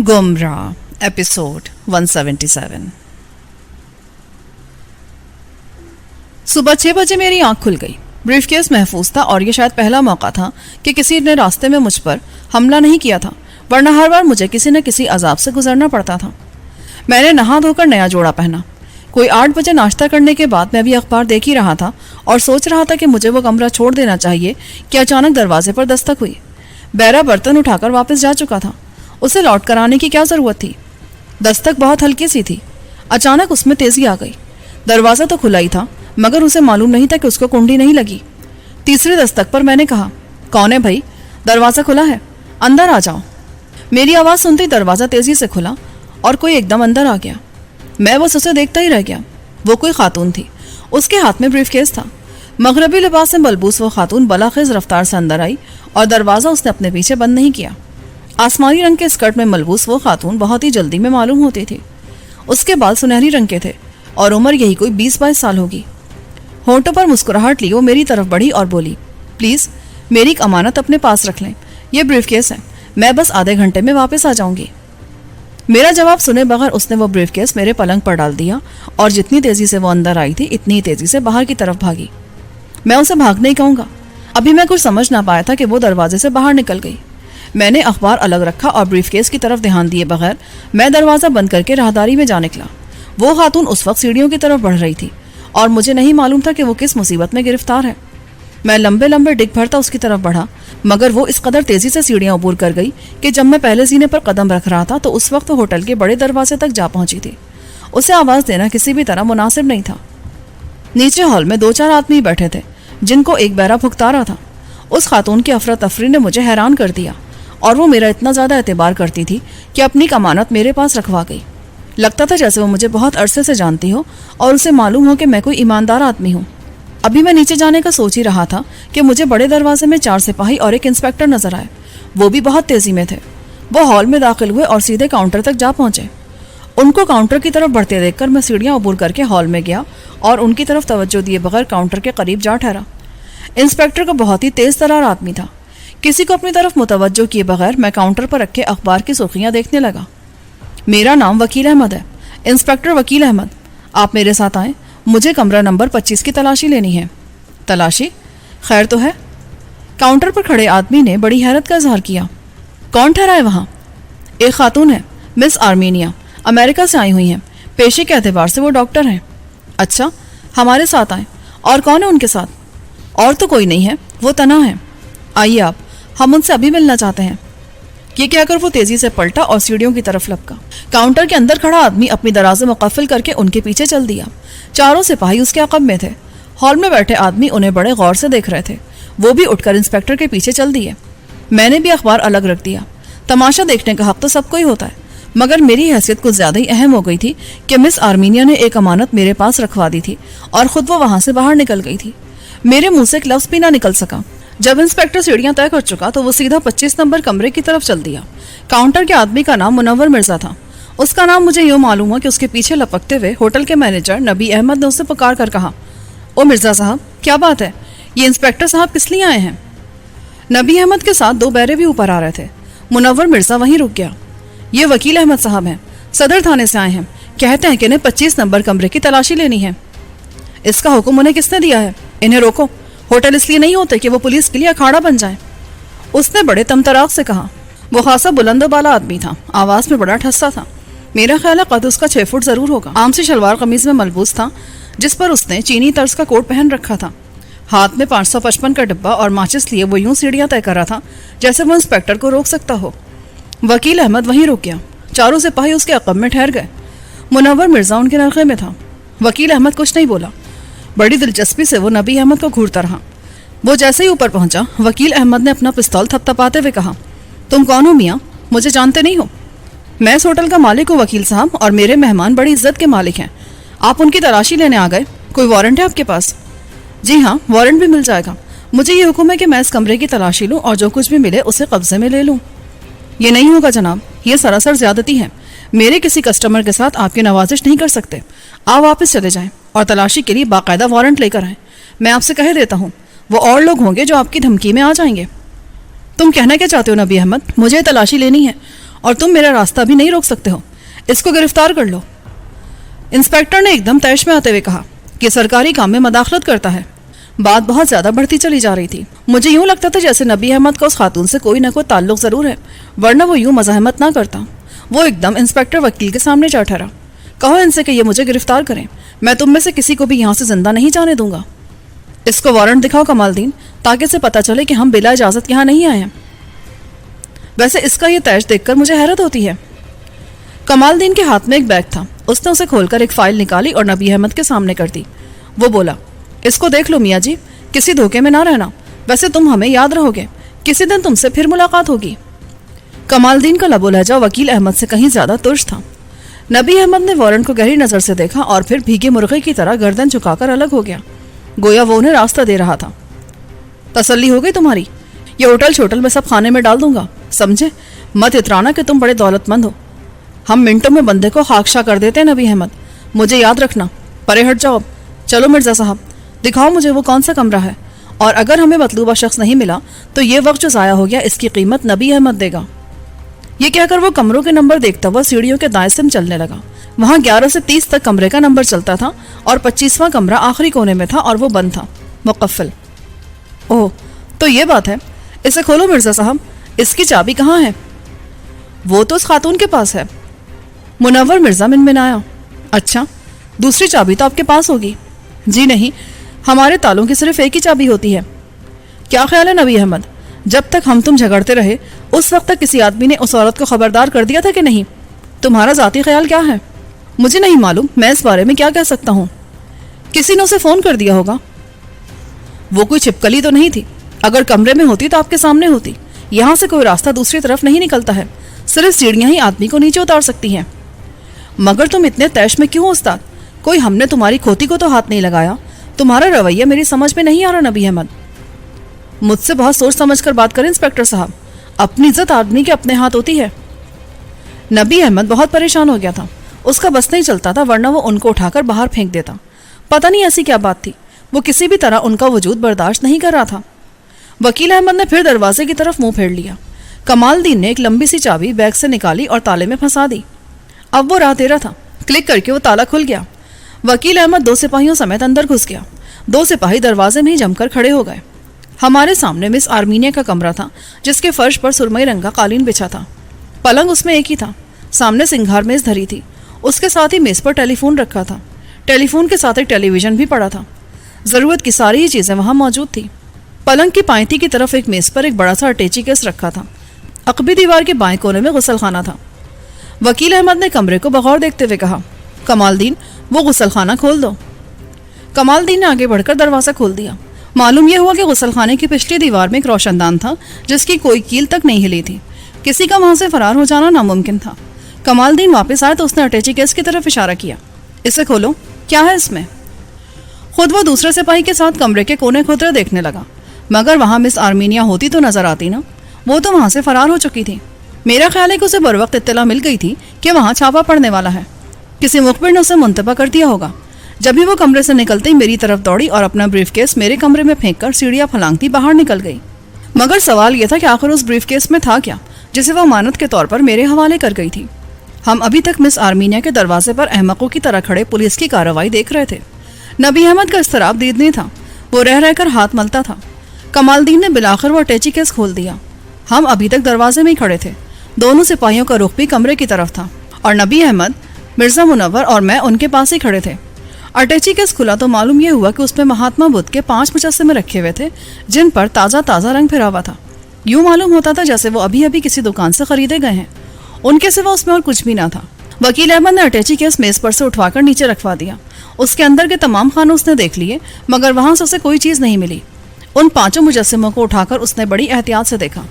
गुमराह एपिसोड 177। सुबह 6 बजे मेरी आंख खुल गई। ब्रीफकेस महफूज था और ये शायद पहला मौका था कि किसी ने रास्ते में मुझ पर हमला नहीं किया था, वरना हर बार मुझे किसी न किसी अजाब से गुजरना पड़ता था। मैंने नहा धोकर नया जोड़ा पहना। कोई 8 बजे नाश्ता करने के बाद मैं भी अखबार देख ही रहा था और सोच रहा था कि मुझे वो कमरा छोड़ देना चाहिए कि अचानक दरवाजे पर दस्तक हुई। बैरा बर्तन उठाकर वापस जा चुका था, उसे लौट कर आने की क्या जरूरत थी। दस्तक बहुत हल्की सी थी। अचानक उसमें तेजी आ गई। दरवाजा तो खुला ही था, मगर उसे मालूम नहीं था कि उसको कुंडी नहीं लगी। तीसरी दस्तक पर मैंने कहा, कौन है भाई? दरवाजा खुला है, अंदर आ जाओ। मेरी आवाज सुनते ही दरवाजा तेजी से खुला और कोई एकदम अंदर आ गया। मैं बस उसे देखता ही रह गया। वो कोई खातून थी, उसके हाथ में ब्रीफकेस था। मगरबी लिबास में मलबूस वो खातून बलाखेज रफ्तार से अंदर आई और दरवाजा उसने अपने पीछे बंद नहीं किया। आसमानी रंग के स्कर्ट में मलबूस वो खातून बहुत ही जल्दी में मालूम होती थी। उसके बाल सुनहरी रंग के थे और उम्र यही कोई 20-22 साल होगी। होंठों पर मुस्कुराहट ली वो मेरी तरफ बढ़ी और बोली, प्लीज मेरी एक अमानत अपने पास रख लें, ये ब्रीफकेस है, मैं बस आधे घंटे में वापस आ जाऊंगी। मेरा जवाब सुने बगैर उसने वो ब्रीफकेस मेरे पलंग पर डाल दिया और जितनी तेजी से वो अंदर आई थी इतनी ही तेजी से बाहर की तरफ भागी। मैं उसे भागने ही कहूंगा, अभी मैं कुछ समझ ना पाया था कि वो दरवाजे से बाहर निकल गई। मैंने अखबार अलग रखा और ब्रीफकेस की तरफ ध्यान दिए बगैर मैं दरवाजा बंद करके राहदारी में जा निकला। वो खातून उस वक्त सीढ़ियों की तरफ बढ़ रही थी और मुझे नहीं मालूम था कि वो किस मुसीबत में गिरफ्तार है। मैं लंबे लंबे डिग भरता उसकी तरफ बढ़ा, मगर वो इस कदर तेजी से सीढ़ियां अबूर कर गई कि जब मैं पहले सीने पर कदम रख रहा था तो उस वक्त वो होटल के बड़े दरवाजे तक जा पहुंची थी। उसे आवाज देना किसी भी तरह मुनासिब नहीं था। नीचे हॉल में 2-4 आदमी बैठे थे जिनको एक बैरा भुगता रहा था। उस खातून की अफरा तफरी ने मुझे हैरान कर दिया और वो मेरा इतना ज्यादा एतबार करती थी कि अपनी कमानत मेरे पास रखवा गई। लगता था जैसे वो मुझे बहुत अरसे से जानती हो और उसे मालूम हो कि मैं कोई ईमानदार आदमी हूँ। अभी मैं नीचे जाने का सोच ही रहा था कि मुझे बड़े दरवाजे में 4 सिपाही और एक इंस्पेक्टर नजर आए। वो भी बहुत तेजी में थे। वो हॉल में दाखिल हुए और सीधे काउंटर तक जा पहुंचे। उनको काउंटर की तरफ बढ़ते देखकर मैं सीढ़ियां अबूर करके हॉल में गया और उनकी तरफ तवज्जो दिए बगैर काउंटर के करीब जा ठहरा। इंस्पेक्टर को बहुत ही तेज तरार आदमी था। किसी को अपनी तरफ मुतवज्जो किए बगैर मैं काउंटर पर रखे अखबार की सुर्खियां देखने लगा। मेरा नाम वकील अहमद है, इंस्पेक्टर वकील अहमद। आप मेरे साथ आए, मुझे कमरा नंबर 25 की तलाशी लेनी है। तलाशी? खैर तो है? काउंटर पर खड़े आदमी ने बड़ी हैरत का इजहार किया। कौन ठहरा है वहाँ? एक खातून है, मिस आर्मीनिया, अमेरिका से आई हुई हैं। पेशे के एतबार से वो डॉक्टर हैं। अच्छा, हमारे साथ आए। और कौन है उनके साथ? और तो कोई नहीं है, वो तना है। आइए आप, हम उनसे अभी मिलना चाहते हैं। ये कहकर वो तेजी से पलटा और सीढ़ियों की तरफ लपका। काउंटर के अंदर खड़ा आदमी अपनी दराज़ें मुकफ़िल करके उनके पीछे चल दिया। 4 सिपाही उसके अक़ब में थे। हॉल में बैठे आदमी उन्हें बड़े गौर से देख रहे थे। वो भी उठकर इंस्पेक्टर के पीछे चल दिए। मैंने भी अखबार अलग रख दिया। तमाशा देखने का हक तो सबको ही होता है, मगर मेरी हैसियत कुछ ज्यादा ही अहम हो गई थी कि मिस आर्मीनिया ने एक अमानत मेरे पास रखवा दी थी और खुद वो वहां से बाहर निकल गई थी। मेरे मुंह से एक लफ्ज़ भी ना निकल सका। जब इंस्पेक्टर सीढ़ियां तय कर चुका तो वो सीधा 25 नंबर कमरे की तरफ चल दिया। काउंटर के आदमी का नाम मुनव्वर मिर्जा था। उसका नाम मुझे यूँ मालूम हुआ कि उसके पीछे लपकते हुए होटल के मैनेजर नबी अहमद ने उसे पुकार कर कहा, ओ मिर्जा साहब, क्या बात है? ये इंस्पेक्टर साहब किस लिए आए हैं? नबी अहमद के साथ 2 बैरे भी ऊपर आ रहे थे। मुनव्वर मिर्जा वहीं रुक गया। ये वकील अहमद साहब हैं, सदर थाने से आए हैं। कहते हैं कि इन्हें 25 नंबर कमरे की तलाशी लेनी है। इसका हुक्म उन्हें किसने दिया है? इन्हें रोको। होटल इसलिए नहीं होते कि वो पुलिस के लिए अखाड़ा बन जाए। उसने बड़े तमतराक से कहा। वो खासा बुलंद बाला आदमी था, आवाज में बड़ा ठस्सा था। मेरा ख्याल है कद उसका 6 फुट जरूर होगा। आम से शलवार कमीज में मलबूस था, जिस पर उसने चीनी तर्ज का कोट पहन रखा था। हाथ में 555 का डिब्बा और माचिस लिए वो यूं सीढ़ियां तय कर रहा था जैसे वो इंस्पेक्टर को रोक सकता हो। वकील अहमद वहीं रुक गया। 4 सिपाही उसके अक़ब में ठहर गए। मुनव्वर मिर्जा उनके नरखे में था। वकील अहमद कुछ नहीं बोला। बड़ी दिलचस्पी से वो नबी अहमद को घूरता रहा। वो जैसे ही ऊपर पहुंचा, वकील अहमद ने अपना पिस्तौल थपथपाते हुए कहा, तुम कौन हो मियाँ? मुझे जानते नहीं हो? मैं इस होटल का मालिक हूँ वकील साहब, और मेरे मेहमान बड़ी इज्जत के मालिक हैं। आप उनकी तलाशी लेने आ गए? कोई वारंट है आपके पास? जी हाँ, वारंट भी मिल जाएगा। मुझे ये हुक्म है कि मैं इस कमरे की तलाशी लूँ और जो कुछ भी मिले उसे कब्जे में ले लूँ। ये नहीं होगा जनाब, ये सरासर ज्यादती है। मेरे किसी कस्टमर के साथ आपकी नवाजिश नहीं कर सकते। आप वापस चले जाएं और तलाशी के लिए बाकायदा वारंट लेकर आएं। मैं आपसे कह देता हूँ, वो और लोग होंगे जो आपकी धमकी में आ जाएंगे। तुम कहना क्या चाहते हो नबी अहमद? मुझे तलाशी लेनी है اور تم میرا راستہ بھی نہیں روک سکتے ہو. اس کو گرفتار کر لو. انسپیکٹر نے ایک دم تیش میں آتے ہوئے کہا کہ سرکاری کام میں مداخلت کرتا ہے. بات بہت زیادہ بڑھتی چلی جا رہی تھی. مجھے یوں لگتا تھا جیسے نبی احمد کا اس خاتون سے کوئی نہ کوئی تعلق ضرور ہے، ورنہ وہ یوں مزاحمت نہ کرتا. وہ ایک دم انسپیکٹر وکیل کے سامنے جا ٹھہرا. کہو ان سے کہ یہ مجھے گرفتار کریں. میں تم میں سے کسی کو بھی یہاں سے زندہ نہیں جانے دوں گا. اس کو وارنٹ دکھاؤ کمال دین، تاکہ اسے پتہ چلے کہ ہم بلا اجازت یہاں نہیں آئے ہیں. ویسے اس کا یہ تیش دیکھ کر مجھے حیرت ہوتی ہے. کمال دین کے ہاتھ میں ایک بیگ تھا. اس نے اسے کھول کر ایک فائل نکالی اور نبی احمد کے سامنے کر دی. وہ بولا، اس کو دیکھ لو میاں جی، کسی دھوکے میں نہ رہنا. ویسے تم ہمیں یاد رہو گے، کسی دن تم سے پھر ملاقات ہوگی. کمال دین کا لب و لہجہ وکیل احمد سے کہیں زیادہ ترش تھا. نبی احمد نے وارنٹ کو گہری نظر سے دیکھا اور پھر بھیگے مرغے کی طرح گردن جھکا کر الگ ہو گیا، گویا وہ انہیں راستہ دے رہا تھا. تسلی ہو گئی تمہاری؟ یہ ہوٹل چھوٹل میں سب کھانے میں ڈال دوں گا، سمجھے؟ مت اترانا کہ تم بڑے دولت مند ہو. ہم منٹوں میں بندے کو خاکشا کر دیتے ہیں نبی احمد، مجھے یاد رکھنا. پرے ہٹ جاؤ اب. چلو مرزا صاحب، دکھاؤ مجھے وہ کون سا کمرہ ہے، اور اگر ہمیں مطلوبہ شخص نہیں ملا تو یہ وقت جو ضائع ہو گیا اس کی قیمت نبی احمد دے گا. یہ کہہ کر وہ کمروں کے نمبر دیکھتا ہوا سیڑھیوں کے دائیں سے چلنے لگا. وہاں 11 سے 30 تک کمرے کا نمبر چلتا تھا اور 25واں کمرہ آخری کونے میں تھا اور وہ بند تھا، مقفل. اوہ، تو یہ بات ہے. اسے کھولو مرزا صاحب. اس کی چابی کہاں ہے؟ وہ تو اس خاتون کے پاس ہے. منور مرزا منمنایا. اچھا، دوسری چابی تو آپ کے پاس ہوگی. جی نہیں، ہمارے تالوں کی صرف ایک ہی چابی ہوتی ہے. کیا خیال ہے نبی احمد، جب تک ہم تم جھگڑتے رہے اس وقت تک کسی آدمی نے اس عورت کو خبردار کر دیا تھا کہ نہیں؟ تمہارا ذاتی خیال کیا ہے؟ مجھے نہیں معلوم، میں اس بارے میں کیا کہہ سکتا ہوں. کسی نے اسے فون کر دیا ہوگا. وہ کوئی چھپکلی تو نہیں تھی. اگر کمرے میں ہوتی تو آپ کے سامنے ہوتی. یہاں سے کوئی راستہ دوسری طرف نہیں نکلتا ہے، صرف سیڑھیاں ہی آدمی کو نیچے اتار سکتی ہیں. مگر تم اتنے تیش میں کیوں استاد؟ کوئی ہم نے تمہاری کھوتی کو تو ہاتھ نہیں لگایا. تمہارا رویہ میری سمجھ میں نہیں آ رہا نبی احمد. مجھ سے بہت سوچ سمجھ کر بات کریں انسپیکٹر صاحب. اپنی عزت آدمی کے اپنے ہاتھ ہوتی ہے. نبی احمد بہت پریشان ہو گیا تھا. اس کا بس نہیں چلتا تھا، ورنہ وہ ان کو اٹھا کر باہر پھینک دیتا. پتہ نہیں ایسی کیا بات تھی، وہ کسی بھی طرح ان کا وجود برداشت نہیں کر رہا تھا. وکیل احمد نے پھر دروازے کی طرف منہ پھیر لیا. کمال دین نے ایک لمبی سی چابی بیگ سے نکالی اور تالے میں پھنسا دی. اب وہ راہ تیرا تھا. کلک کر کے وہ تالا کھل گیا. وکیل احمد 2 سپاہیوں سمیت اندر گھس گیا. 2 سپاہی دروازے میں ہی جم کر کھڑے ہو گئے. ہمارے سامنے مس آرمینیا کا کمرہ تھا، جس کے فرش پر سرمئی رنگ کا قالین بچھا تھا. پلنگ اس میں ایک ہی تھا. سامنے سنگھار میز دھری تھی. اس کے ساتھ ہی میز پر ٹیلی فون رکھا تھا. ٹیلی فون کے ساتھ ایک ٹیلی ویژن بھی پڑا تھا. ضرورت کی ساری ہی چیزیں وہاں موجود تھی. پلنگ کی پائنتی کی طرف ایک میز پر ایک بڑا سا اٹیچی کیس رکھا تھا. عقبی دیوار کے بائیں کونے میں غسل خانہ تھا. وکیل احمد نے کمرے کو بغور دیکھتے ہوئے کہا، کمال دین، وہ غسل خانہ کھول دو. کمال دین نے آگے بڑھ کر دروازہ کھول دیا. معلوم یہ ہوا کہ غسل خانے کی پچھلی دیوار میں ایک روشن دان تھا جس کی کوئی کیل تک نہیں ہلی تھی. کسی کا وہاں سے فرار ہو جانا ناممکن تھا. کمال دین واپس آئے تو اس نے اٹیچی کیس کی طرف اشارہ کیا. اسے کھولو. کیا ہے اس میں؟ خود وہ دوسرے سپاہی کے ساتھ کمرے کے کونے کھوترے دیکھنے لگا. مگر وہاں مس آرمینیا ہوتی تو نظر آتی نا. وہ تو وہاں سے فرار ہو چکی تھی. میرا خیال ہے کہ اسے بروقت اطلاع مل گئی تھی کہ وہاں چھاپا پڑنے والا ہے. کسی مخبر نے اسے منتبہ کر دیا ہوگا. جب ہی وہ کمرے سے نکلتے ہی میری طرف دوڑی اور اپنا بریف کیس میرے کمرے میں پھینک کر سیڑھیاں پھلانگتی باہر نکل گئی. مگر سوال یہ تھا کہ آخر اس بریف کیس میں تھا کیا جسے وہ امانت کے طور پر میرے حوالے کر گئی تھی. ہم ابھی تک مس آرمینیا کے دروازے پر احمقوں کی طرح کھڑے پولیس کی کارروائی دیکھ رہے تھے. نبی احمد کا اضطراب دید نہیں تھا. وہ رہ رہ کر ہاتھ ملتا تھا. کمال دین نے بلاخر وہ اٹیچی کیس کھول دیا. ہم ابھی تک دروازے میں ہی کھڑے تھے. دونوں سپاہیوں کا رخ بھی کمرے کی طرف تھا اور نبی احمد، مرزا منور اور میں ان کے پاس ہی کھڑے تھے. اٹیچی کیس کھلا تو معلوم یہ ہوا کہ اس میں مہاتما بدھ کے 5 مجسمے رکھے ہوئے تھے جن پر تازہ تازہ رنگ پھرا ہوا تھا. یوں معلوم ہوتا تھا جیسے وہ ابھی ابھی کسی دکان سے خریدے گئے ہیں. ان کے سوا اس میں اور کچھ بھی نہ تھا. وکیل احمد نے اٹیچی کیس میز پر سے اٹھوا کر نیچے رکھوا دیا. اس کے اندر کے تمام خانے اس نے دیکھ لیے مگر وہاں سے اسے کوئی چیز نہیں ملی. ان 5 مجسموں کو اٹھا کر اس نے بڑی احتیاط سے دیکھا.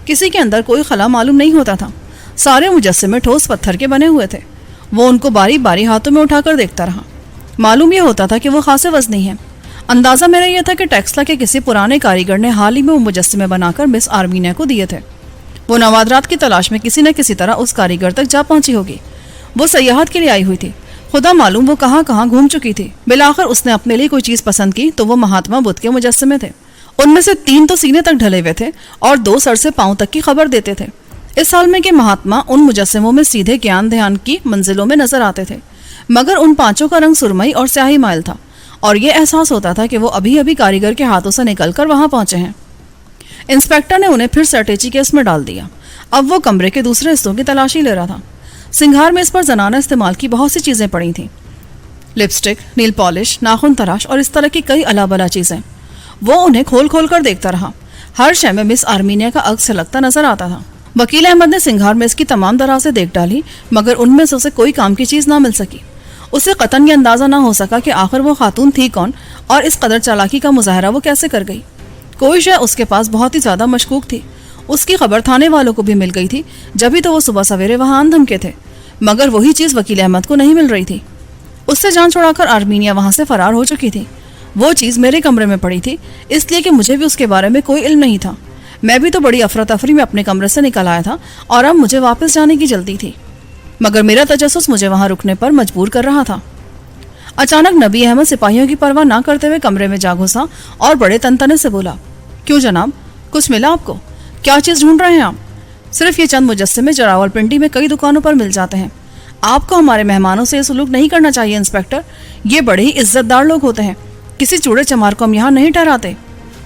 کسی کے اندر کوئی خلا معلوم نہیں ہوتا تھا. سارے مجسمے ٹھوس پتھر کے بنے ہوئے تھے. وہ ان کو باری باری ہاتھوں میں اٹھا کر دیکھتا رہا. معلوم یہ ہوتا تھا کہ وہ خاصے وزنی ہیں. اندازہ میرا یہ تھا کہ ٹیکسلا کے کسی پرانے کاریگر نے حال ہی میں وہ مجسمے بنا کر مس آرمینیا کو دیے تھے. وہ نوادرات کی تلاش میں کسی نہ کسی طرح اس کاریگر تک جا پہنچی ہوگی. وہ سیاحت کے لیے آئی ہوئی تھی. خدا معلوم وہ کہاں کہاں گھوم چکی تھی. بالآخر اس نے اپنے لیے کوئی چیز پسند کی تو وہ مہاتما بدھ کے مجسمے تھے. ان میں سے 3 تو سینے تک ڈھلے ہوئے تھے اور 2 سر سے پاؤں تک کی خبر دیتے تھے. इस साल में के महात्मा उन मुजस्सिमों में सीधे ज्ञान ध्यान की मंजिलों में नजर आते थे, मगर उन पांचों का रंग सुरमई और स्याही माइल था और ये एहसास होता था कि वो अभी अभी कारीगर के हाथों से निकलकर वहां पहुंचे हैं। इंस्पेक्टर ने उन्हें फिर सर्टेची केस में डाल दिया। अब वो कमरे के दूसरे हिस्सों की तलाशी ले रहा था। सिंगार में इस पर जनाना इस्तेमाल की बहुत सी चीजें पड़ी थीं, लिपस्टिक, नील पॉलिश, नाखून तराश और इस तरह की कई अलाबला चीजें। वो उन्हें खोल खोल कर देखता रहा। हर शय में मिस आर्मीनिया का अक्स झलकता नजर आता था। वकील अहमद ने सिंगार में इसकी तमाम दराजें देख डाली, मगर उनमें से उसे कोई काम की चीज ना मिल सकी। उसे कतन ये अंदाजा ना हो सका कि आखिर वो खातून थी कौन और इस कदर चालाकी का मुजाहरा वो कैसे कर गई। कोई शय उसके पास बहुत ही ज्यादा मशकूक थी। उसकी खबर थाने वालों को भी मिल गई थी, जब ही तो वो सुबह सवेरे वहां आंधम के थे, मगर वही चीज वकील अहमद को नहीं मिल रही थी। उससे जान छुड़ाकर आर्मीनिया वहां से फरार हो चुकी थी। वो चीज मेरे कमरे में पड़ी थी, इसलिए कि मुझे भी उसके बारे में कोई इल्म नहीं था। मैं भी तो बड़ी अफरा तफरी में अपने कमरे से निकल आया था और अब मुझे वापस जाने की जल्दी थी, मगर मेरा तजस्सुस मुझे वहां रुकने पर मजबूर कर रहा था। अचानक नबी अहमद सिपाहियों की परवाह ना करते हुए कमरे में जा घुसा और बड़े तनतने से बोला, क्यों जनाब, कुछ मिला आपको? क्या चीज ढूंढ रहे हैं आप? सिर्फ ये चंद मुजस्सिमे जो रावलपिंडी में कई दुकानों पर मिल जाते हैं। आपको हमारे मेहमानों से ये सलूक नहीं करना चाहिए इंस्पेक्टर। ये बड़े ही इज्जतदार लोग होते हैं। किसी चूड़े चमार को हम यहाँ नहीं ठहराते।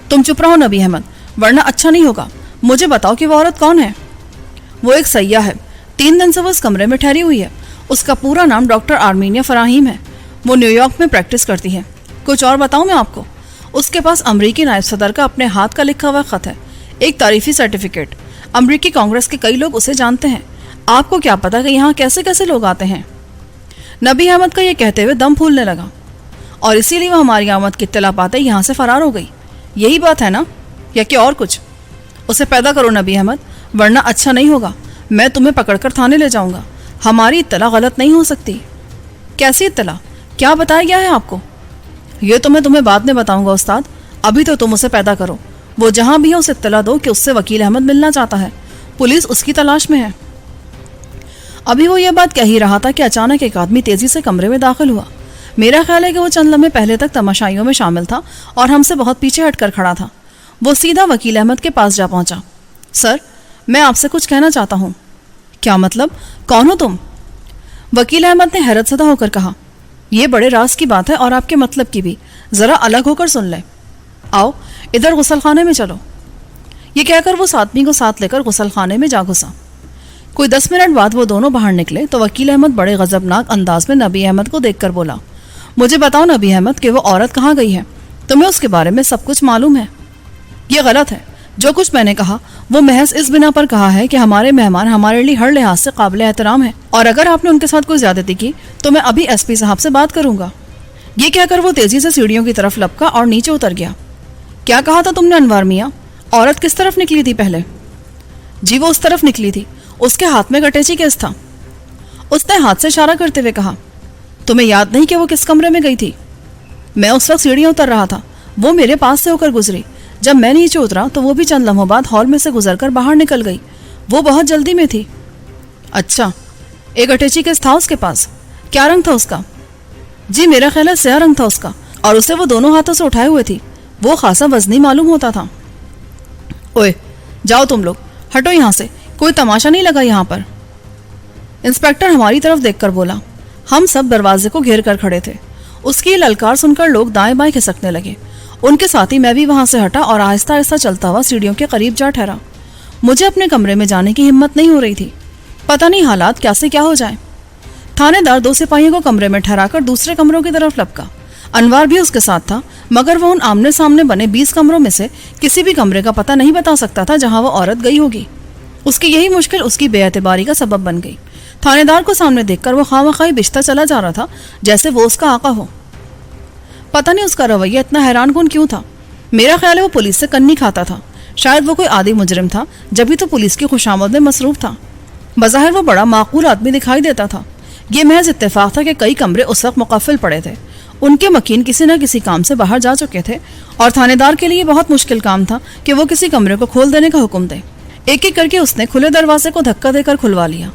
तुम चुप रहो नबी अहमद, वरना अच्छा नहीं होगा। मुझे बताओ कि वो औरत कौन है? वो एक सैया है। 3 दिन से वो उस कमरे में ठहरी हुई है। उसका पूरा नाम डॉक्टर आर्मीनिया फराहीम है। वो न्यूयॉर्क में प्रैक्टिस करती है। कुछ और बताऊं मैं आपको? उसके पास अमरीकी नायब सदर का अपने हाथ का लिखा हुआ खत है, एक तारीफी सर्टिफिकेट। अमरीकी कांग्रेस के कई लोग उसे जानते हैं। आपको क्या पता कि यहाँ कैसे कैसे लोग आते हैं? नबी अहमद का ये कहते हुए दम फूलने लगा। और इसीलिए वो हमारी आमद की इत्तला पाते यहाँ से फरार हो गई। यही बात है ना, या क्या और कुछ? उसे पैदा करो नबी अहमद, वरना अच्छा नहीं होगा। मैं तुम्हें पकड़कर थाने ले जाऊंगा। हमारी इत्तला गलत नहीं हो सकती। कैसी इत्तला? क्या बताया गया है आपको? ये तो मैं तुम्हें बाद में बताऊंगा उस्ताद। अभी तो तुम उसे पैदा करो। वो जहां भी है उसे इत्तला दो कि उससे वकील अहमद मिलना चाहता है। पुलिस उसकी तलाश में है। अभी वो ये बात कह ही रहा था कि अचानक एक आदमी तेजी से कमरे में दाखिल हुआ। मेरा ख्याल है कि वो चंद लम्हे पहले तक तमाशाइयों में शामिल था और हमसे बहुत पीछे हटकर खड़ा था। वो सीधा वकील अहमद के पास जा पहुंचा। सर, मैं आपसे कुछ कहना चाहता हूँ। क्या मतलब? कौन हो तुम? वकील अहमद ने हैरत ज़दा होकर कहा, ये बड़े राज की बात है और आपके मतलब की भी। जरा अलग होकर सुन ले। आओ इधर गुसल खाने में चलो। ये कहकर वो उस आदमी को साथ लेकर गुसल खाने में जा घुसा। कोई 10 मिनट बाद वो दोनों बाहर निकले तो वकील अहमद बड़े गजबनाक अंदाज में नबी अहमद को देखकर बोला, मुझे बताओ नबी अहमद कि वो औरत कहाँ गई है? तुम्हें उसके बारे में सब कुछ मालूम है? ये गलत है। जो कुछ मैंने कहा वो महज इस बिना पर कहा है कि हमारे मेहमान हमारे लिए हर लिहाज से काबिल एहतराम है और अगर आपने उनके साथ कोई ज्यादती की तो मैं अभी एसपी साहब से बात करूंगा। ये कहकर वो तेजी से सीढ़ियों की तरफ लपका और नीचे उतर गया। क्या कहा था तुमने अनवर मियाँ? औरत किस तरफ निकली थी पहले? जी वो उस तरफ निकली थी। उसके हाथ में कटेची केस था। उसने हाथ से इशारा करते हुए कहा, तुम्हें याद नहीं कि वो किस कमरे में गई थी? मैं उस वक्त सीढ़ियां उतर रहा था। वो मेरे पास से होकर गुजरी। जब मैं नीचे उतरा तो वो भी चंद लम्हों बाद हॉल में से गुजरकर बाहर निकल गई। वो बहुत जल्दी में थी। अच्छा, एक अटैची केस था उसके पास? क्या रंग था उसका? जी मेरा ख्याल है स्याह रंग था उसका और उसे वो दोनों हाथों से उठाए हुए थी। वो खासा वजनी मालूम होता था। ओए जाओ तुम लोग, हटो यहाँ से। कोई तमाशा नहीं लगा यहाँ पर। इंस्पेक्टर हमारी तरफ देखकर बोला। हम सब दरवाजे को घेर कर खड़े थे। उसकी ललकार सुनकर लोग दाएं बाएं खिसकने लगे। उनके साथ ही मैं भी वहां से हटा और आहिस्ता आहिस्ता चलता हुआ सीढ़ियों के करीब जा ठहरा। मुझे अपने कमरे में जाने की हिम्मत नहीं हो रही थी। पता नहीं हालात क्या से क्या हो जाए। थानेदार 2 सिपाहियों को कमरे में ठहराकर दूसरे कमरों की तरफ लपका। अनवर भी उसके साथ था, मगर वो उन आमने सामने बने 20 कमरों में से किसी भी कमरे का पता नहीं बता सकता था जहां वो औरत गई होगी। उसकी यही मुश्किल उसकी बेएतबारी का सबब बन गई। थानेदार को सामने देखकर वो खामखाई बिछता चला जा रहा था जैसे वो उसका आका हो। पता नहीं उसका रवैया इतना हैरान कौन क्यों था। मेरा ख्याल है वो पुलिस से कन्नी खाता था। शायद वो कोई आदि मुजरिम था, जब भी तो पुलिस की खुशामद में मसरूफ था। बज़ाहिर वो बड़ा माकूल आदमी दिखाई देता था। ये महज इत्तेफाक था कि कई कमरे उस वक्त मुकफ़िल पड़े थे। उनके मकीन किसी न किसी काम से बाहर जा चुके थे और थानेदार के लिए बहुत मुश्किल काम था कि वो किसी कमरे को खोल देने का हुक्म दे। एक एक करके उसने खुले दरवाजे को धक्का देकर खुलवा लिया।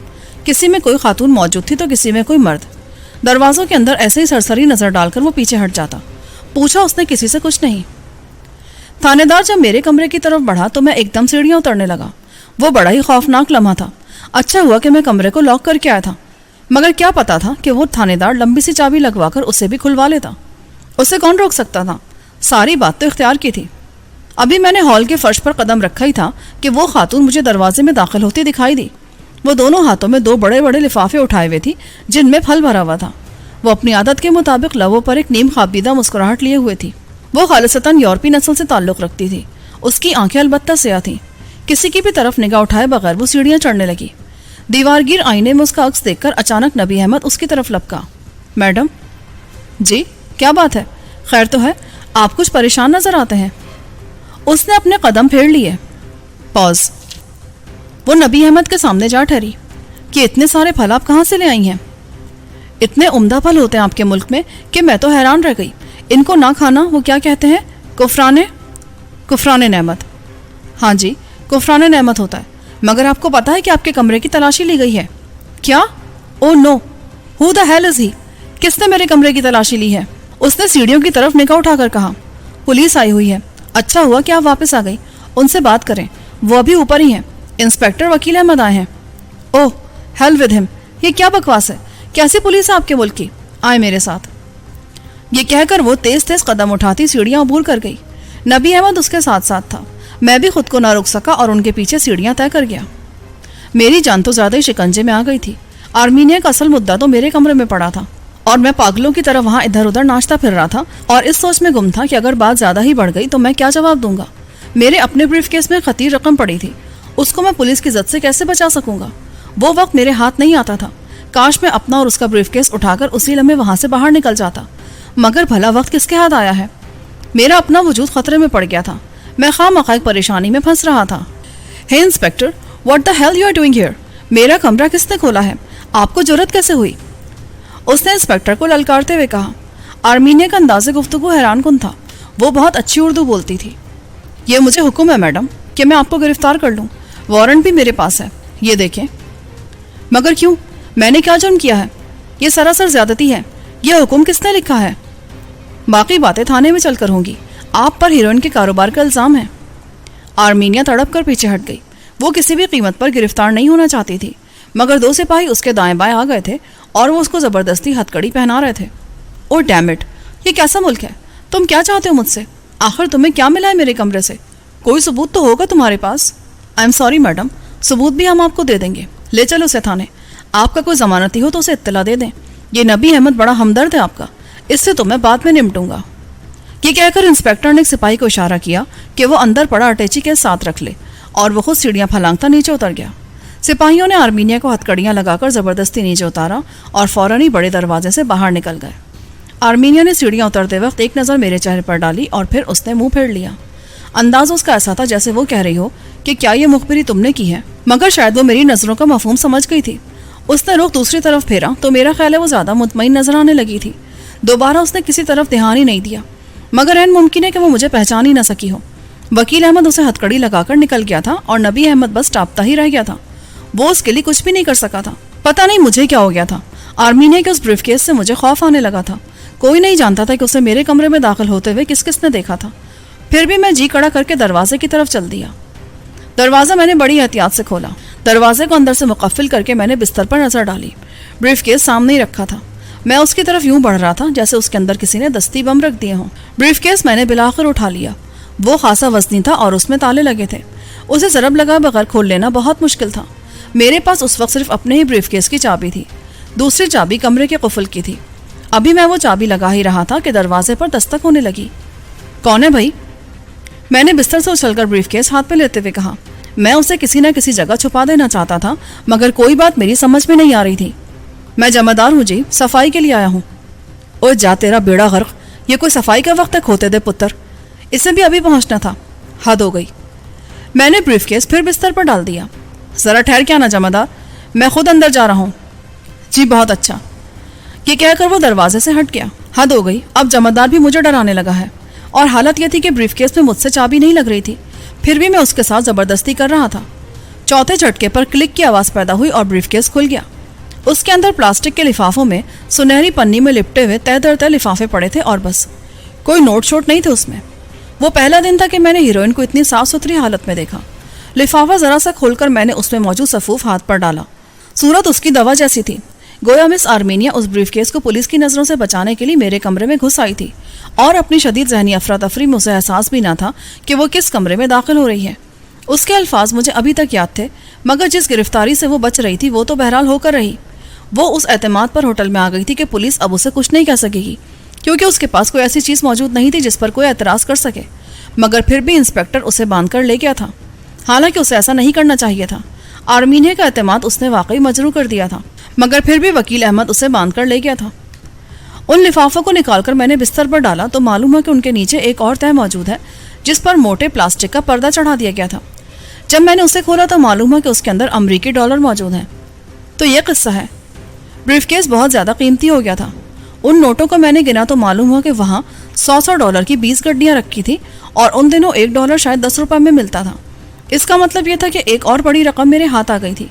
किसी में कोई खातून मौजूद थी तो किसी में कोई मर्द। दरवाजों के अंदर ऐसे ही सरसरी नजर डालकर वो पीछे हट जाता। पूछा उसने किसी से कुछ नहीं। थानेदार जब मेरे कमरे की तरफ बढ़ा तो मैं एकदम सीढ़ियां उतरने लगा। وہ بڑا ہی خوفناک لمحہ تھا. اچھا ہوا کہ میں کمرے کو لاک کر کے آیا تھا، مگر کیا پتا تھا کہ وہ تھانے دار لمبی سی چابی لگوا کر اسے بھی کھلوا لیتا. اسے کون روک سکتا تھا؟ ساری بات تو اختیار کی تھی. ابھی میں نے ہال کے فرش پر قدم رکھا ہی تھا کہ وہ خاتون مجھے دروازے میں داخل ہوتی دکھائی دی. وہ دونوں ہاتھوں میں 2 بڑے بڑے لفافے اٹھائے ہوئے تھی جن میں پھل بھرا ہوا تھا. وہ اپنی عادت کے مطابق لبوں پر ایک نیم خوابیدہ مسکراہٹ لیے ہوئے تھی. وہ خالصتاً یورپی نسل سے تعلق رکھتی تھی. اس کی آنکھیں البتہ سیاہ تھیں. کسی کی بھی طرف نگاہ اٹھائے بغیر وہ سیڑھیاں چڑھنے لگی. دیوار گیر آئینے میں اس کا عکس دیکھ کر اچانک نبی احمد اس کی طرف لپکا. میڈم. جی کیا بات ہے؟ خیر تو ہے؟ آپ کچھ پریشان نظر آتے ہیں. اس نے اپنے قدم پھیر لیے. پاز. وہ نبی احمد کے سامنے جا ٹھہری. کہ اتنے سارے پھل آپ کہاں سے لے آئی ہیں؟ اتنے عمدہ پھل ہوتے ہیں آپ کے ملک میں کہ میں تو حیران رہ گئی. ان کو نہ کھانا وہ کیا کہتے ہیں؟ کفران نعمت. ہاں جی کفران نعمت ہوتا ہے. مگر آپ کو پتا ہے کہ آپ کے کمرے کی تلاشی لی گئی ہے. کیا؟ او نو. ہو دا ہیل از ہی؟ کس نے میرے کمرے کی تلاشی لی ہے؟ اس نے سیڑھیوں کی طرف نگاہ اٹھا کر کہا. پولیس آئی ہوئی ہے. اچھا ہوا کہ آپ واپس آ گئی. ان سے بات کریں، وہ ابھی اوپر ہی ہیں. انسپیکٹر وکیل احمد آئے ہیں. اوہ ہیل ود ہم. یہ کیا بکواس ہے؟ کیسی پولیس ہے آپ کے ملک کی؟ آئے میرے ساتھ. یہ کہہ کر وہ تیز تیز قدم اٹھاتی سیڑھیاں عبور کر گئی. نبی احمد اس کے ساتھ ساتھ تھا. میں بھی خود کو نہ روک سکا اور ان کے پیچھے سیڑھیاں طے کر گیا. میری جان تو زیادہ ہی شکنجے میں آ گئی تھی. آرمینیا کا اصل مدعا تو میرے کمرے میں پڑا تھا اور میں پاگلوں کی طرح وہاں ادھر ادھر ناچتا پھر رہا تھا اور اس سوچ میں گم تھا کہ اگر بات زیادہ ہی بڑھ گئی تو میں کیا جواب دوں گا. میرے اپنے بریف کیس میں خطیر رقم پڑی تھی. اس کو میں پولیس کی زد سے کیسے بچا سکوں گا؟ وہ وقت میرے ہاتھ نہیں آتا تھا. کاش میں اپنا اور اس کا بریف کیس اٹھا کر اسی لمحے وہاں سے باہر نکل جاتا. مگر بھلا وقت کس کے ہاتھ آیا ہے؟ میرا اپنا وجود خطرے میں پڑ گیا تھا. میں خواہ مخواہ پریشانی میں پھنس رہا تھا. ہے inspector, what the hell you are doing here? میرا کمرہ کس نے کھولا ہے؟ آپ کو جرأت کیسے ہوئی؟ اس نے انسپیکٹر کو للکارتے ہوئے کہا. آرمینیا کا انداز گفتگو حیران کن تھا. وہ بہت اچھی اردو بولتی تھی. یہ مجھے حکم ہے میڈم کہ میں آپ کو گرفتار کر لوں. وارنٹ بھی میرے پاس ہے، یہ دیکھیں. مگر کیوں؟ میں نے کیا جرم کیا ہے؟ یہ سراسر زیادتی ہے. یہ حکم کس نے لکھا ہے؟ باقی باتیں تھانے میں چل کر ہوں گی. آپ پر ہیروئن کے کاروبار کا الزام ہے. آرمینیا تڑپ کر پیچھے ہٹ گئی. وہ کسی بھی قیمت پر گرفتار نہیں ہونا چاہتی تھی، مگر 2 سپاہی اس کے دائیں بائیں آ گئے تھے اور وہ اس کو زبردستی ہتھ کڑی پہنا رہے تھے. او ڈیم اٹ، یہ کیسا ملک ہے؟ تم کیا چاہتے ہو مجھ سے؟ آخر تمہیں کیا ملا ہے میرے کمرے سے؟ کوئی ثبوت تو ہوگا تمہارے پاس. آئی ایم سوری میڈم، ثبوت بھی ہم آپ کو دے دیں گے. لے چلو اسے تھانے. آپ کا کوئی ضمانتی ہو تو اسے اطلاع دے دیں. یہ نبی احمد بڑا ہمدرد ہے آپ کا، اس سے تو میں بعد میں نمٹوں گا. یہ کہہ کر انسپیکٹر نے ایک سپاہی کو اشارہ کیا کہ وہ اندر پڑا اٹیچی کے ساتھ رکھ لے اور وہ خود سیڑھیاں پھلانگتا نیچے اتر گیا. سپاہیوں نے آرمینیا کو ہتھکڑیاں لگا کر زبردستی نیچے اتارا اور فوراً ہی بڑے دروازے سے باہر نکل گئے. آرمینیا نے سیڑھیاں اترتے وقت ایک نظر میرے چہرے پر ڈالی اور پھر اس نے منہ پھیر لیا. انداز اس کا ایسا تھا جیسے وہ کہہ رہی ہو کہ کیا یہ مخبری تم نے کی ہے؟ مگر شاید وہ میری نظروں کا مفہوم سمجھ گئی تھی. اس نے رخ دوسری طرف پھیرا تو میرا خیال ہے وہ زیادہ مطمئن نظر آنے لگی تھی. دوبارہ اس نے کسی طرف دھیان ہی نہیں دیا، مگر عین ممکن ہے کہ وہ مجھے پہچان ہی نہ سکی ہو. وکیل احمد اسے ہتھکڑی لگا کر نکل گیا تھا اور نبی احمد بس ٹاپتا ہی رہ گیا تھا. وہ اس کے لیے کچھ بھی نہیں کر سکا تھا. پتہ نہیں مجھے کیا ہو گیا تھا. آرمینیا کے اس بریف کیس سے مجھے خوف آنے لگا تھا. کوئی نہیں جانتا تھا کہ اسے میرے کمرے میں داخل ہوتے ہوئے کس کس نے دیکھا تھا. پھر بھی میں جی کڑا کر کے دروازے کی طرف چل دیا. دروازہ میں نے بڑی احتیاط سے کھولا. دروازے کو اندر سے مقفل کر کے میں نے بستر پر نظر ڈالی. بریف کیس سامنے ہی رکھا تھا. میں اس کی طرف یوں بڑھ رہا تھا جیسے اس کے اندر کسی نے دستی بم رکھ دیے ہوں. بریف کیس میں نے بالآخر اٹھا لیا. وہ خاصا وزنی تھا اور اس میں تالے لگے تھے. اسے ضرب لگا بغیر کھول لینا بہت مشکل تھا. میرے پاس اس وقت صرف اپنے ہی بریف کیس کی چابی تھی. دوسری چابی کمرے کے قفل کی تھی. ابھی میں وہ چابی لگا ہی رہا تھا کہ دروازے پر دستک ہونے لگی. کون ہے بھائی؟ میں نے بستر سے اچھل کر بریف کیس ہاتھ پہ لیتے ہوئے کہا. میں اسے کسی نہ کسی جگہ چھپا دینا چاہتا تھا مگر کوئی بات میری سمجھ میں نہیں آ رہی تھی. میں جمعدار ہوں جی، صفائی کے لیے آیا ہوں. اوہ جا تیرا بیڑا غرق، یہ کوئی صفائی کا وقت ہے کھوتے دے پتر، اسے بھی ابھی پہنچنا تھا. حد ہو گئی. میں نے بریف کیس پھر بستر پر ڈال دیا. ذرا ٹھہر کے آنا جمعدار، میں خود اندر جا رہا ہوں. جی بہت اچھا. یہ کہہ کر وہ دروازے سے ہٹ گیا. حد ہو گئی، اب جمعدار بھی مجھے ڈرانے لگا ہے. اور حالت یہ تھی کہ بریف کیس میں مجھ سے چابی نہیں لگ رہی تھی، پھر بھی میں اس کے ساتھ زبردستی کر رہا تھا. چوتھے جھٹکے پر کلک کی آواز پیدا ہوئی اور بریف کیس کھل گیا. اس کے اندر پلاسٹک کے لفافوں میں سنہری پنی میں لپٹے ہوئے تہ در تہ لفافے پڑے تھے اور بس. کوئی نوٹ شوٹ نہیں تھے اس میں. وہ پہلا دن تھا کہ میں نے ہیروئن کو اتنی صاف ستھری حالت میں دیکھا. लिफाफा जरा सा खोलकर मैंने उसमें मौजूद सफूफ हाथ पर डाला। सूरत उसकी दवा जैसी थी। गोया मिस आर्मेनिया उस ब्रीफकेस को पुलिस की नजरों से बचाने के लिए मेरे कमरे में घुस आई थी और अपनी शदीद ज़हनी अफरा तफरी में उसे एहसास भी ना था कि वो किस कमरे में दाखिल हो रही है। उसके अल्फाज मुझे अभी तक याद थे, मगर जिस गिरफ्तारी से वो बच रही थी वो तो बहरहाल होकर रही। वो उस एतमाद पर होटल में आ गई थी कि पुलिस अब उसे कुछ नहीं कह सकेगी, क्योंकि उसके पास कोई ऐसी चीज़ मौजूद नहीं थी जिस पर कोई एतराज़ कर सके। मगर फिर भी इंस्पेक्टर उसे बांध कर ले गया था, हालांकि उसे ऐसा नहीं करना चाहिए था। आर्मीनिया का एतमाद उसने वाकई मजरूह कर दिया था, मगर फिर भी वकील अहमद उसे बांध कर ले गया था। उन लिफाफों को निकालकर मैंने बिस्तर पर डाला तो मालूम हुआ कि उनके नीचे एक और तह मौजूद है जिस पर मोटे प्लास्टिक का पर्दा चढ़ा दिया गया था। जब मैंने उसे खोला तो मालूम हुआ कि उसके अंदर अमरीकी डॉलर मौजूद हैं। तो ये किस्सा है। ब्रीफकेस बहुत ज़्यादा कीमती हो गया था। उन नोटों को मैंने गिना तो मालूम हुआ कि वहाँ 100 डॉलर की 20 गड्डियाँ रखी थी और उन दिनों $1 शायद 10 रुपये में मिलता था। इसका मतलब ये था कि एक और बड़ी रकम मेरे हाथ आ गई थी,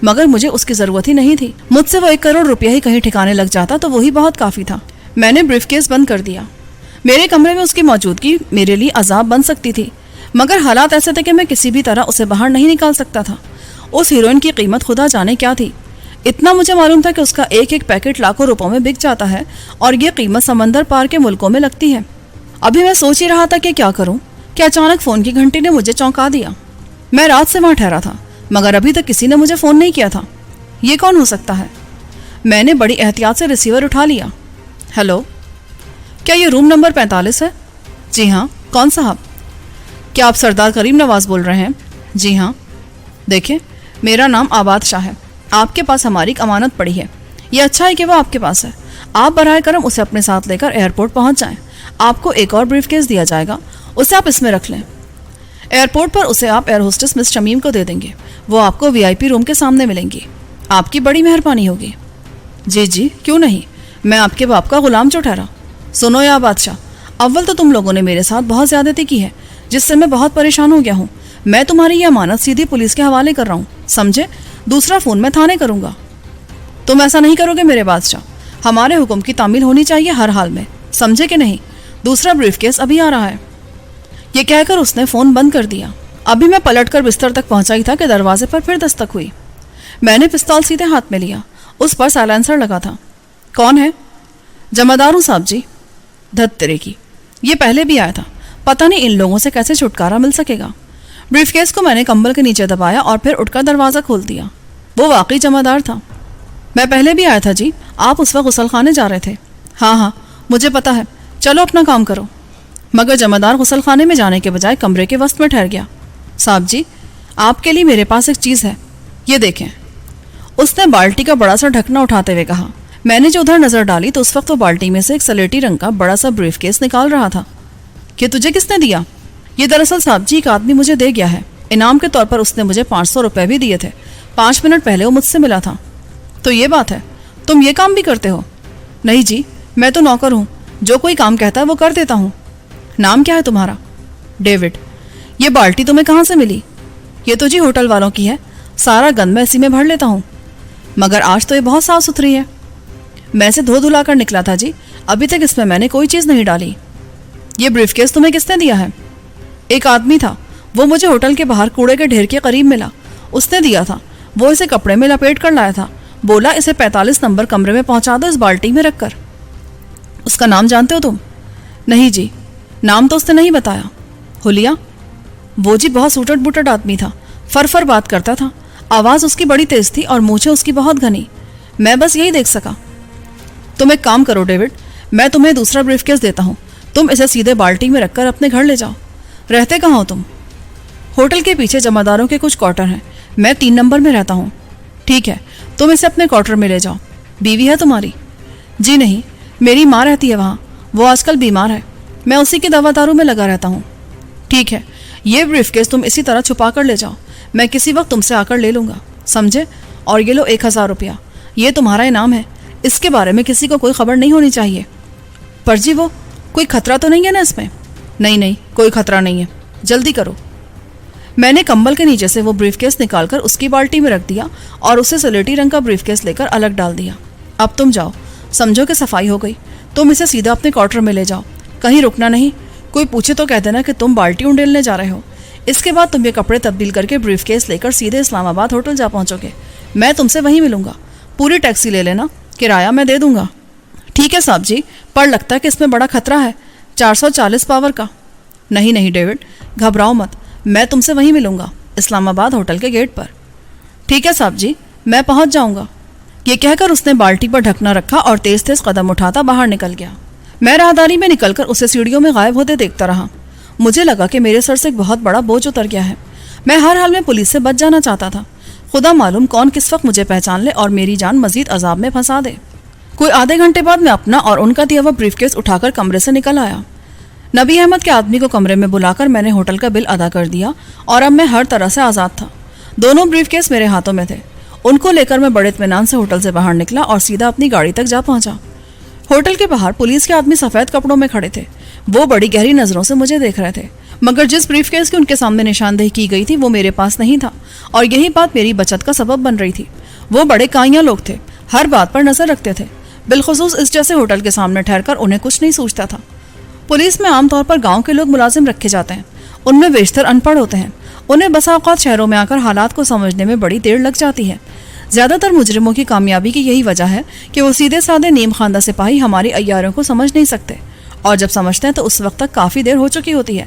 मगर मुझे उसकी ज़रूरत ही नहीं थी। मुझसे वो 1 करोड़ रुपया ही कहीं ठिकाने लग जाता तो वही बहुत काफ़ी था। मैंने ब्रीफकेस बंद कर दिया। मेरे कमरे में उसकी मौजूदगी मेरे लिए अजाब बन सकती थी, मगर हालात ऐसे थे कि मैं किसी भी तरह उसे बाहर नहीं निकाल सकता था। उस हीरोइन की कीमत खुदा जाने क्या थी। इतना मुझे मालूम था कि उसका एक एक पैकेट लाखों रुपयों में बिक जाता है और ये कीमत समंदर पार के मुल्कों में लगती है। अभी मैं सोच ही रहा था कि क्या करूं कि अचानक फ़ोन की घंटी ने मुझे चौंका दिया। मैं रात से वहाँ ठहरा था, मगर अभी तक किसी ने मुझे फ़ोन नहीं किया था। ये कौन हो सकता है? मैंने बड़ी एहतियात से रिसीवर उठा लिया। हेलो, क्या ये रूम नंबर 45 है? जी हाँ। कौन साहब? क्या आप सरदार करीम नवाज़ बोल रहे हैं? जी हाँ। देखिए, मेरा नाम आबाद शाह है। आपके पास हमारी एक अमानत पड़ी है। ये अच्छा है कि वो आपके पास है। आप बराए करम उसे अपने साथ लेकर एयरपोर्ट पहुंच जाएं। आपको एक और ब्रीफकेस दिया जाएगा, उसे आप इसमें रख लें। एयरपोर्ट पर उसे आप एयर होस्टेस मिस शमीम को दे देंगे। वो आपको VIP रूम के सामने मिलेंगी। आपकी बड़ी मेहरबानी होगी। जी जी, क्यों नहीं, मैं आपके बाप का गुलाम जो ठहरा। सुनो या बादशाह, अव्वल तो तुम लोगों ने मेरे साथ बहुत ज़्यादती की है, जिससे मैं बहुत परेशान हो गया हूँ। मैं तुम्हारी ये अमानत सीधी पुलिस के हवाले कर रहा हूँ, समझे? दूसरा फ़ोन मैं थाने करूँगा। तुम ऐसा नहीं करोगे मेरे बादशाह। हमारे हुक्म की तामील होनी चाहिए हर हाल में, समझे कि नहीं? दूसरा ब्रीफकेस अभी आ रहा है। ये कहकर उसने फ़ोन बंद कर दिया। अभी मैं पलटकर बिस्तर तक पहुंचा ही था कि दरवाजे पर फिर दस्तक हुई। मैंने पिस्तौल सीधे हाथ में लिया। उस पर साइलेंसर लगा था। कौन है? जमादार हूँ साहब जी। धत तेरे की, ये पहले भी आया था। पता नहीं इन लोगों से कैसे छुटकारा मिल सकेगा। ब्रीफकेस को मैंने कंबल के नीचे दबाया और फिर उठकर दरवाज़ा खोल दिया। वो वाकई जमादार था। मैं पहले भी आया था जी, आप उस वक्त गुसलखाने जा रहे थे। हाँ हाँ, मुझे पता है, चलो अपना काम करो। मगर जमादार गुसलखाने में जाने के बजाय कमरे के वस्त में ठहर गया। साहब जी, आपके लिए मेरे पास एक चीज़ है, ये देखें। उसने बाल्टी का बड़ा सा ढकना उठाते हुए कहा। मैंने जो उधर नज़र डाली तो उस वक्त वो बाल्टी में से एक सलेटी रंग का बड़ा सा ब्रीफकेस निकाल रहा था। कि तुझे किसने दिया? ये दरअसल साहब जी एक आदमी मुझे दे गया है। इनाम के तौर पर उसने मुझे 500 रुपये भी दिए थे। 5 मिनट पहले वो मुझसे मिला था। तो ये बात है, तुम ये काम भी करते हो? नहीं जी, मैं तो नौकर हूँ, जो कोई काम कहता है वो कर देता हूँ। नाम क्या है तुम्हारा? डेविड। ये बाल्टी तुम्हें कहाँ से मिली? ये तो जी होटल वालों की है, सारा गंद मैं इसी में भर लेता हूँ। मगर आज तो ये बहुत साफ़ सुथरी है। मैं इसे धो धुला कर निकला था जी, अभी तक इसमें मैंने कोई चीज़ नहीं डाली। ये ब्रीफकेस तुम्हें किसने दिया है? एक आदमी था, वो मुझे होटल के बाहर कूड़े के ढेर के करीब मिला, उसने दिया था। वो इसे कपड़े में लपेट कर लाया था, बोला इसे 45 नंबर कमरे में पहुंचा दो इस बाल्टी में रखकर। उसका नाम जानते हो तुम? नहीं जी, नाम तो उसने नहीं बताया। हुलिया? वो जी बहुत सूटट बुटट आदमी था, फर बात करता था, आवाज़ उसकी बड़ी तेज थी और मूछें उसकी बहुत घनी। मैं बस यही देख सका। तुम एक काम करो डेविड, मैं तुम्हें दूसरा ब्रीफकेस देता हूँ, तुम इसे सीधे बाल्टी में रखकर अपने घर ले जाओ। रहते कहाँ हो तुम? होटल के पीछे जमादारों के कुछ क्वार्टर हैं, मैं 3 नंबर में रहता हूँ। ठीक है, तुम इसे अपने क्वार्टर में ले जाओ। बीवी है तुम्हारी? जी नहीं, मेरी माँ रहती है वहाँ, वो आजकल बीमार है, मैं उसी की दवा दारू में लगा रहता हूँ। ठीक है, ये ब्रीफकेस तुम इसी तरह छुपा कर ले जाओ, मैं किसी वक्त तुमसे आकर ले लूँगा, समझे? और ये लो 1000 रुपया, ये तुम्हारा इनाम है। इसके बारे में किसी को कोई खबर नहीं होनी चाहिए। पर जी वो कोई खतरा तो नहीं है ना इसमें? नहीं नहीं, कोई खतरा नहीं है, जल्दी करो। मैंने कंबल के नीचे से वो ब्रीफकेस निकालकर उसकी बाल्टी में रख दिया और उसे सलेटी रंग का ब्रीफकेस लेकर अलग डाल दिया। अब तुम जाओ, समझो कि सफाई हो गई। तुम इसे सीधा अपने क्वार्टर में ले जाओ, कहीं रुकना नहीं। कोई पूछे तो कह देना कि तुम बाल्टी उंडेलने जा रहे हो। اس کے بعد تم یہ کپڑے تبدیل کر کے بریف کیس لے کر سیدھے اسلام آباد ہوٹل جا پہنچو گے. میں تم سے وہیں ملوں گا. پوری ٹیکسی لے لینا, کرایہ میں دے دوں گا. ٹھیک ہے صاحب جی, پر لگتا ہے کہ اس میں بڑا خطرہ ہے, 440 پاور کا. نہیں ڈیوڈ, گھبراؤ مت, میں تم سے وہیں ملوں گا, اسلام آباد ہوٹل کے گیٹ پر. ٹھیک ہے صاحب جی, میں پہنچ جاؤں گا. یہ کہہ کر اس نے بالٹی پر ڈھکنا رکھا اور تیز تیز قدم اٹھاتا باہر نکل گیا. میں راہداری میں نکل کر اسے سیڑھیوں میں غائب ہوتے دیکھتا رہا. مجھے لگا کہ میرے سر سے ایک بہت بڑا بوجھ اتر گیا ہے. میں ہر حال میں پولیس سے بچ جانا چاہتا تھا. خدا معلوم کون کس وقت مجھے پہچان لے اور میری جان مزید عذاب میں پھنسا دے. کوئی آدھے گھنٹے بعد میں اپنا اور ان کا دیا ہوا بریف کیس اٹھا کر کمرے سے نکل آیا. نبی احمد کے آدمی کو کمرے میں بلا کر میں نے ہوٹل کا بل ادا کر دیا اور اب میں ہر طرح سے آزاد تھا. دونوں بریف کیس میرے ہاتھوں میں تھے. ان کو لے کر میں بڑے اطمینان سے ہوٹل سے باہر نکلا اور سیدھا اپنی گاڑی تک جا پہنچا. ہوٹل کے باہر پولیس کے آدمی سفید کپڑوں میں کھڑے تھے. وہ بڑی گہری نظروں سے مجھے دیکھ رہے تھے, مگر جس بریف کیس کی ان کے سامنے نشاندہی کی گئی تھی وہ میرے پاس نہیں تھا, اور یہی بات میری بچت کا سبب بن رہی تھی. وہ بڑے کائیاں لوگ تھے, ہر بات پر نظر رکھتے تھے, بالخصوص اس جیسے ہوٹل کے سامنے ٹھہر کر انہیں کچھ نہیں سوچتا تھا. پولیس میں عام طور پر گاؤں کے لوگ ملازم رکھے جاتے ہیں. ان میں بیشتر ان پڑھ ہوتے ہیں. انہیں بسا اوقات شہروں میں آ کر حالات کو سمجھنے میں بڑی دیر لگ جاتی ہے. زیادہ تر مجرموں کی کامیابی کی یہی وجہ ہے کہ وہ سیدھے سادے نیم خواندہ سپاہی ہماری عیاروں کو سمجھ نہیں سکتے, اور جب سمجھتے ہیں تو اس وقت تک کافی دیر ہو چکی ہوتی ہے.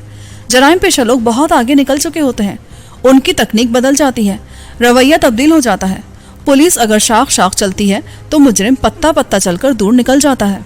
جرائم پیشہ لوگ بہت آگے نکل چکے ہوتے ہیں. ان کی تکنیک بدل جاتی ہے, رویہ تبدیل ہو جاتا ہے. پولیس اگر شاخ شاخ چلتی ہے تو مجرم پتا پتا چل کر دور نکل جاتا ہے.